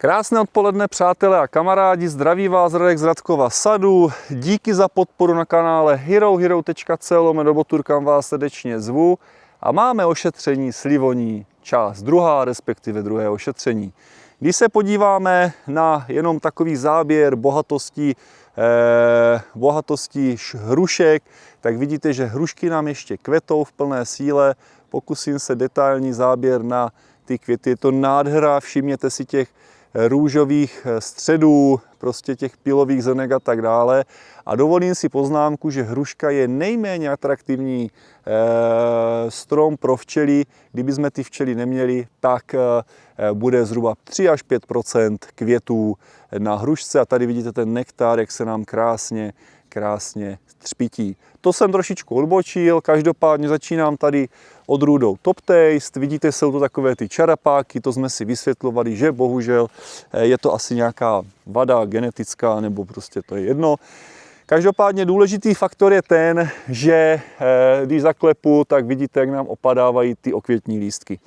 Krásné odpoledne, přátelé a kamarádi, zdraví vás Radek z Radkova sadu. Díky za podporu na kanále herohero.co/Botur, kam vás srdečně zvu. A máme ošetření slivoní, část druhá, respektive druhé ošetření. Když se podíváme na jenom takový záběr bohatostí hrušek, tak vidíte, že hrušky nám ještě kvetou v plné síle. Pokusím se detailní záběr na ty květy. Je to nádhera, všimněte si těch růžových středů, prostě těch pilových zrnek a tak dále. A dovolím si poznámku, že hruška je nejméně atraktivní strom pro včely. Kdyby jsme ty včely neměli, tak bude zhruba 3 až 5 % květů na hrušce. A tady vidíte ten nektar, jak se nám krásně třpití. To jsem trošičku odbočil, každopádně začínám tady odrůdou Top Taste. Vidíte, jsou to takové ty čarapáky, to jsme si vysvětlovali, že bohužel je to asi nějaká vada genetická, nebo prostě to je jedno. Každopádně důležitý faktor je ten, že když zaklepu, tak vidíte, jak nám opadávají ty okvětní lístky.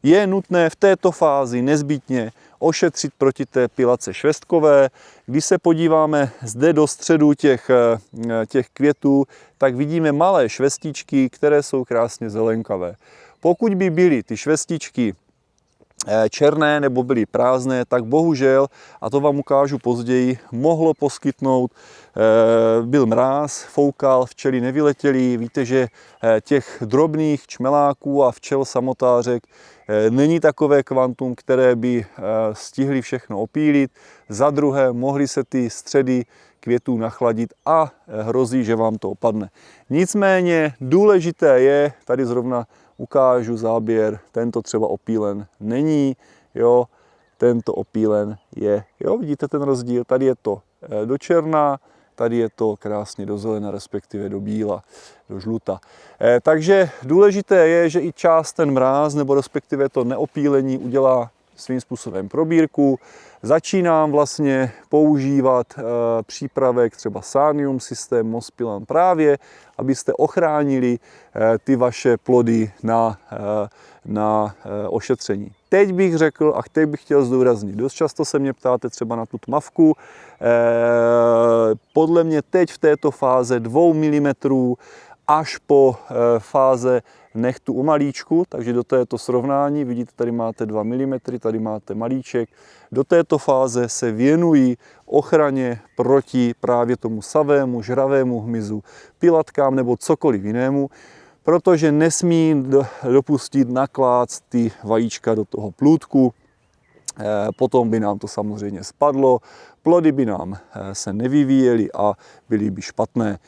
Je nutné v této fázi nezbytně ošetřit proti té pilace švestkové. Když se podíváme zde do středu těch květů, tak vidíme malé švestičky, které jsou krásně zelenkavé. Pokud by byly ty švestičky černé nebo byly prázdné, tak bohužel, a to vám ukážu později, mohlo poskytnout, byl mráz, foukal, včely nevyletěly. Víte, že těch drobných čmeláků a včel samotářek není takové kvantum, které by stihly všechno opílit. Za druhé, mohly se ty středy květů nachladit a hrozí, že vám to opadne. Nicméně důležité je, tady zrovna ukážu záběr, tento třeba opílen není, jo, tento opílen je, jo, vidíte ten rozdíl, tady je to do černá, tady je to krásně do zelena, respektive do bíla, do žluta. Takže důležité je, že i část ten mráz, nebo respektive to neopílení udělá svým způsobem probírku. Začínám vlastně používat přípravek třeba Sanium System, Mospilan právě, abyste ochránili ty vaše plody na ošetření. Teď bych řekl, a teď bych chtěl zdůraznit, dost často se mě ptáte třeba na tu tmavku, podle mě teď v této fáze 2 mm až po fáze nechtu u malíčku, takže do této srovnání, vidíte, tady máte 2 mm, tady máte malíček, do této fáze se věnují ochraně proti právě tomu savému, žravému hmyzu, pilatkám nebo cokoliv jinému, protože nesmí dopustit naklást ty vajíčka do toho plůdku, potom by nám to samozřejmě spadlo, plody by nám se nevyvíjely a byly by špatné.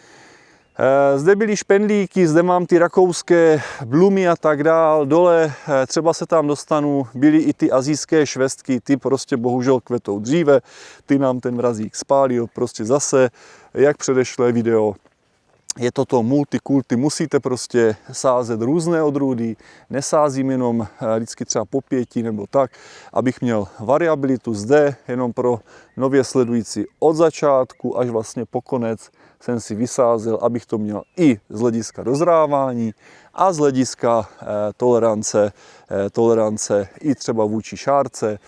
Zde byly špendlíky, zde mám ty rakouské blumy a tak dál, dole třeba se tam dostanu, byly i ty asijské švestky, ty prostě bohužel kvetou dříve, ty nám ten mrazík spálil, prostě zase, jak předešlé video, je toto multikulty, musíte prostě sázet různé odrůdy, nesázím jenom vždycky třeba po 5 nebo tak, abych měl variabilitu zde, jenom pro nově sledující od začátku až vlastně po konec jsem si vysázel, abych to měl i z hlediska dozrávání a z hlediska tolerance i třeba vůči šárce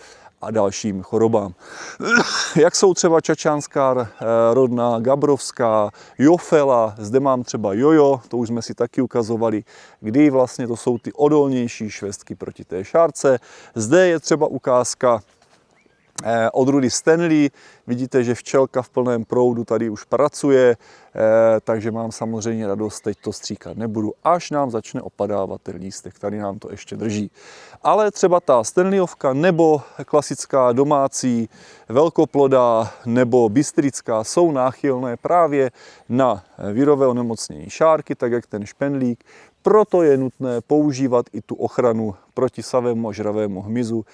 a dalším chorobám. Jak jsou třeba čačánská rodná, gabrovská, jofela, zde mám třeba jojo, to už jsme si taky ukazovali, kdy vlastně to jsou ty odolnější švestky proti té šárce. Zde je třeba ukázka odrůdy Stanley, vidíte, že včelka v plném proudu tady už pracuje, takže mám samozřejmě radost, teď to stříkat nebudu, až nám začne opadávat ten lístek, tady nám to ještě drží. Ale třeba ta Stanleyovka nebo klasická domácí velkoplodá nebo bystrická jsou náchylné právě na virové onemocnění šárky, tak jak ten špendlík. Proto je nutné používat i tu ochranu proti savému a žravému hmyzu.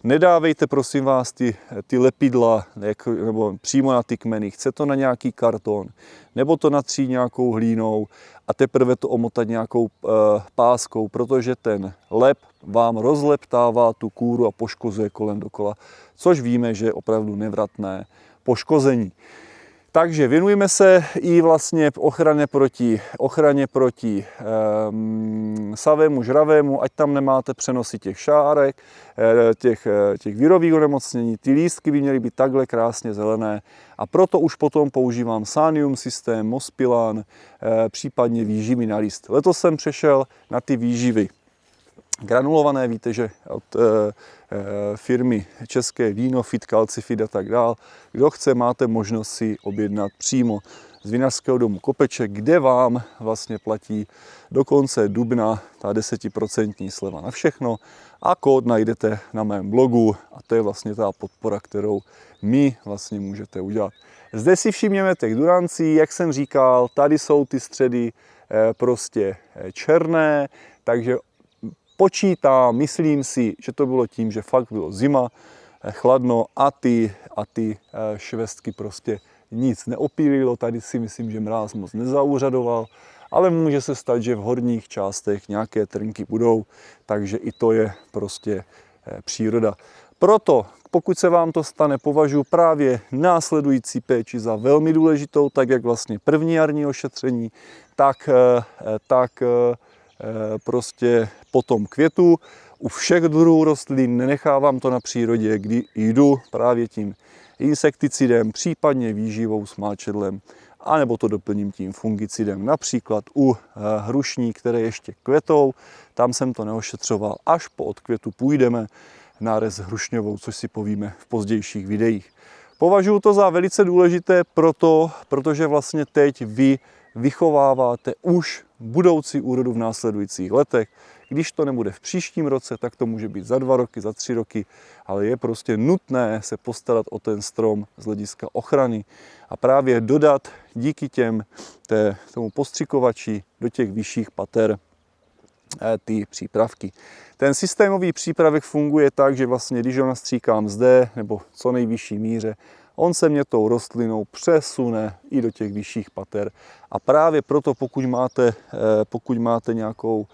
Nedávejte, prosím vás, ty lepidla nebo přímo na ty kmeny. Chce to na nějaký karton, nebo to natřít nějakou hlínou a teprve to omotat nějakou páskou, protože ten lep vám rozleptává tu kůru a poškozuje kolem dokola, což víme, že je opravdu nevratné poškození. Takže věnujeme se i vlastně ochraně proti savému, žravému, ať tam nemáte přenosy těch šárek, těch virových onemocnění. Ty lístky by měly být takhle krásně zelené a proto už potom používám Sanium systém, Mospilan, případně výživy na list. Letos jsem přešel na ty výživy granulované, víte, že od firmy České víno, Fit, Calcifit a tak dál. Kdo chce, máte možnost si objednat přímo z Vinařského domu Kopeček, kde vám vlastně platí do konce dubna ta 10% sleva na všechno a kód najdete na mém blogu a to je vlastně ta podpora, kterou mi vlastně můžete udělat. Zde si všimněme těch durancí, jak jsem říkal, tady jsou ty středy prostě černé, takže počítám, myslím si, že to bylo tím, že fakt bylo zima, chladno a ty švestky prostě nic neopílilo. Tady si myslím, že mráz moc nezauřadoval, ale může se stát, že v horních částech nějaké trnky budou, takže i to je prostě příroda. Proto, pokud se vám to stane, považuji právě následující péči za velmi důležitou, tak jak vlastně první jarní ošetření, tak prostě potom květu. U všech druhů rostlin nenechávám to na přírodě, kdy jdu právě tím insekticidem, případně výživou s máčedlem, anebo to doplním tím fungicidem. Například u hrušní, které ještě kvetou, tam jsem to neošetřoval, až po odkvětu půjdeme na rez hrušňovou, což si povíme v pozdějších videích. Považuji to za velice důležité protože vlastně teď vy vychováváte už budoucí úrodu v následujících letech. Když to nebude v příštím roce, tak to může být za 2 roky, za 3 roky, ale je prostě nutné se postarat o ten strom z hlediska ochrany a právě dodat díky tomu postřikovači do těch vyšších pater ty přípravky. Ten systémový přípravek funguje tak, že vlastně když ho nastříkám zde nebo co nejvyšší míře, on se mě tou rostlinou přesune i do těch vyšších pater. A právě proto, pokud máte nějakou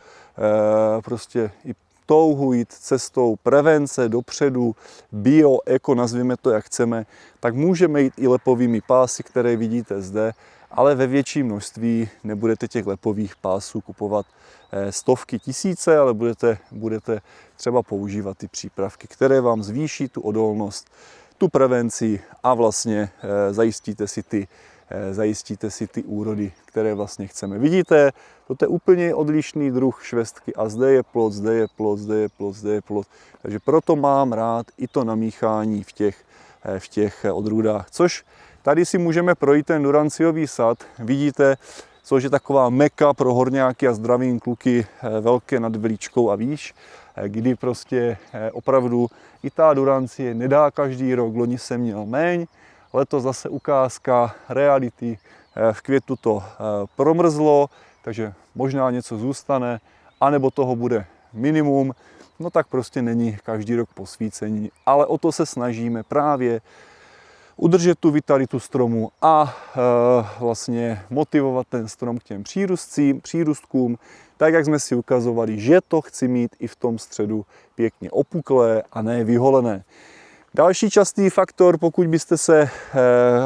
prostě i touhu jít cestou prevence dopředu, bio, eko, nazvěme to jak chceme, tak můžeme jít i lepovými pásy, které vidíte zde, ale ve větším množství nebudete těch lepových pásů kupovat stovky, tisíce, ale budete třeba používat ty přípravky, které vám zvýší tu odolnost, tu prevenci a vlastně zajistíte si ty úrody, které vlastně chceme. Vidíte, to je úplně odlišný druh švestky a zde je plod, zde je plod, zde je plod, zde je plod. Takže proto mám rád i to namíchání v těch odrůdách. Což tady si můžeme projít ten duranciový sad. Vidíte, což je taková meka pro horňáky a zdravým kluky velké nad Veličkou a výš, kdy prostě opravdu i ta durancie nedá každý rok. Loni jsem měl méně, letos zase ukázka reality. V květu to promrzlo, takže možná něco zůstane, anebo toho bude minimum. No tak prostě není každý rok posvícení, ale o to se snažíme právě udržet tu vitalitu stromu a vlastně motivovat ten strom k těm přírůstkům, tak jak jsme si ukazovali, že to chci mít i v tom středu pěkně opuklé a ne vyholené. Další častý faktor, pokud byste se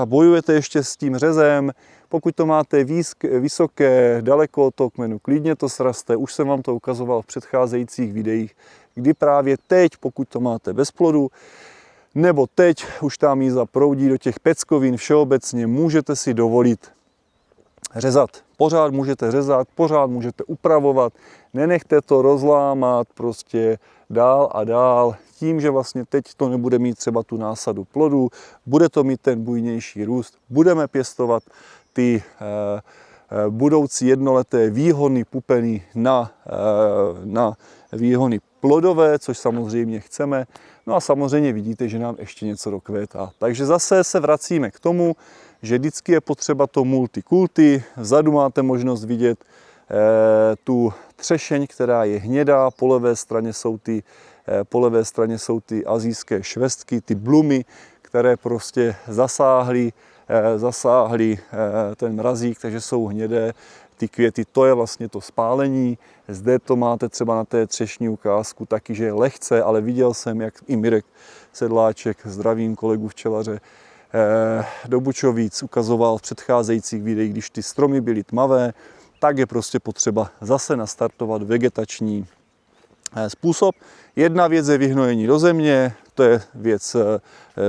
bojujete ještě s tím řezem, pokud to máte vysoké, daleko od toho kmenu, klidně to sraste, už jsem vám to ukazoval v předcházejících videích, kdy právě teď, pokud to máte bez plodu, nebo teď už ta míza proudí do těch peckovin všeobecně, můžete si dovolit řezat. Pořád můžete řezat, pořád můžete upravovat, nenechte to rozlámat prostě dál a dál. Tím, že vlastně teď to nebude mít třeba tu násadu plodu, bude to mít ten bujnější růst, budeme pěstovat ty budoucí jednoleté výhony pupeny na výhony plodové, což samozřejmě chceme. No a samozřejmě vidíte, že nám ještě něco dokvétá. Takže zase se vracíme k tomu, že vždycky je potřeba to multikulti. Vzadu máte možnost vidět tu třešeň, která je hnědá, po levé straně jsou ty asijské švestky, ty blumy, které prostě zasáhly ten mrazík, takže jsou hnědé. Ty květy, to je vlastně to spálení. Zde to máte třeba na té třešní ukázku taky, že je lehce, ale viděl jsem, jak i Mirek Sedláček, zdravím kolegu včelaře, do Bučovic ukazoval v předcházejících videích, když ty stromy byly tmavé, tak je prostě potřeba zase nastartovat vegetační způsob. Jedna věc je vyhnojení do země, to je věc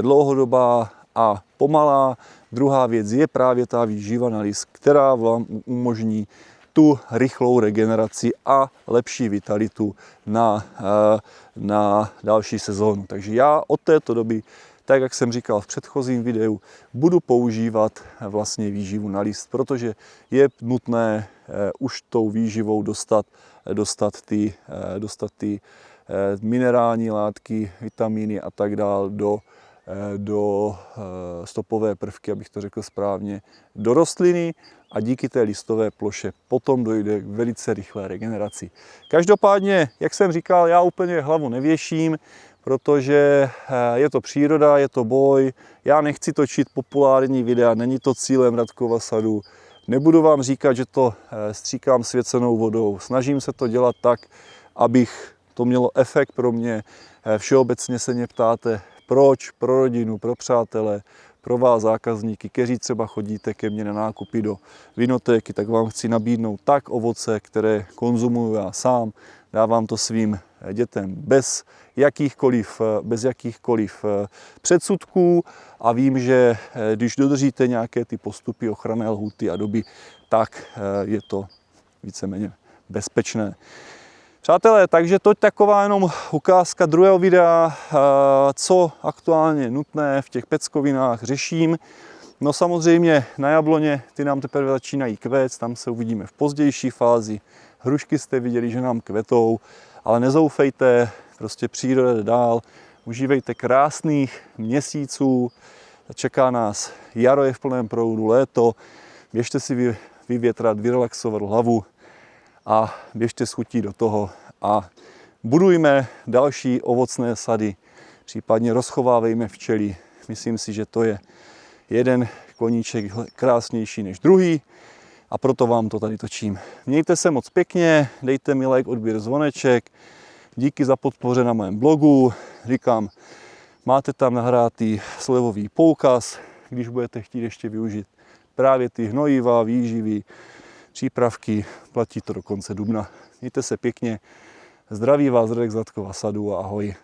dlouhodobá a pomalá. Druhá věc je právě ta výživa na list, která vám umožní tu rychlou regeneraci a lepší vitalitu na další sezónu. Takže já od této doby, tak jak jsem říkal v předchozím videu, budu používat vlastně výživu na list, protože je nutné už tou výživou dostat ty minerální látky, vitamíny a tak dále do stopové prvky, abych to řekl správně, do rostliny a díky té listové ploše potom dojde k velice rychlé regeneraci. Každopádně, jak jsem říkal, já úplně hlavu nevěším, protože je to příroda, je to boj, já nechci točit populární videa, není to cílem Radkova sadu, nebudu vám říkat, že to stříkám svěcenou vodou, snažím se to dělat tak, abych to mělo efekt pro mě. Všeobecně se mě ptáte, proč, pro rodinu, pro přátele, pro vás zákazníky, kteří třeba chodíte ke mně na nákupy do vinotéky, tak vám chci nabídnout tak ovoce, které konzumuju já sám, dávám to svým dětem bez jakýchkoliv předsudků a vím, že když dodržíte nějaké ty postupy ochranné lhůty a doby, tak je to víceméně bezpečné. Přátelé, takže to je taková jenom ukázka druhého videa, co aktuálně nutné v těch peckovinách řeším. No samozřejmě na jabloně, ty nám teprve začínají kvést, tam se uvidíme v pozdější fázi. Hrušky jste viděli, že nám kvetou, ale nezoufejte, prostě příroda jde dál. Užívejte krásných měsíců, čeká nás jaro, je v plném proudu, léto. Běžte si vyvětrat, vyrelaxovat hlavu a běžte s chutí do toho a budujme další ovocné sady, případně rozchovávejme včely. Myslím si, že to je jeden koníček krásnější než druhý a proto vám to tady točím. Mějte se moc pěkně, dejte mi like, odběr, zvoneček, díky za podpoře na mém blogu. Říkám, máte tam nahrátý slevový poukaz, když budete chtít ještě využít právě ty hnojiva, výživy, přípravky, platí to do konce dubna. Mějte se pěkně, zdraví vás Radek z Radkova sadu a ahoj.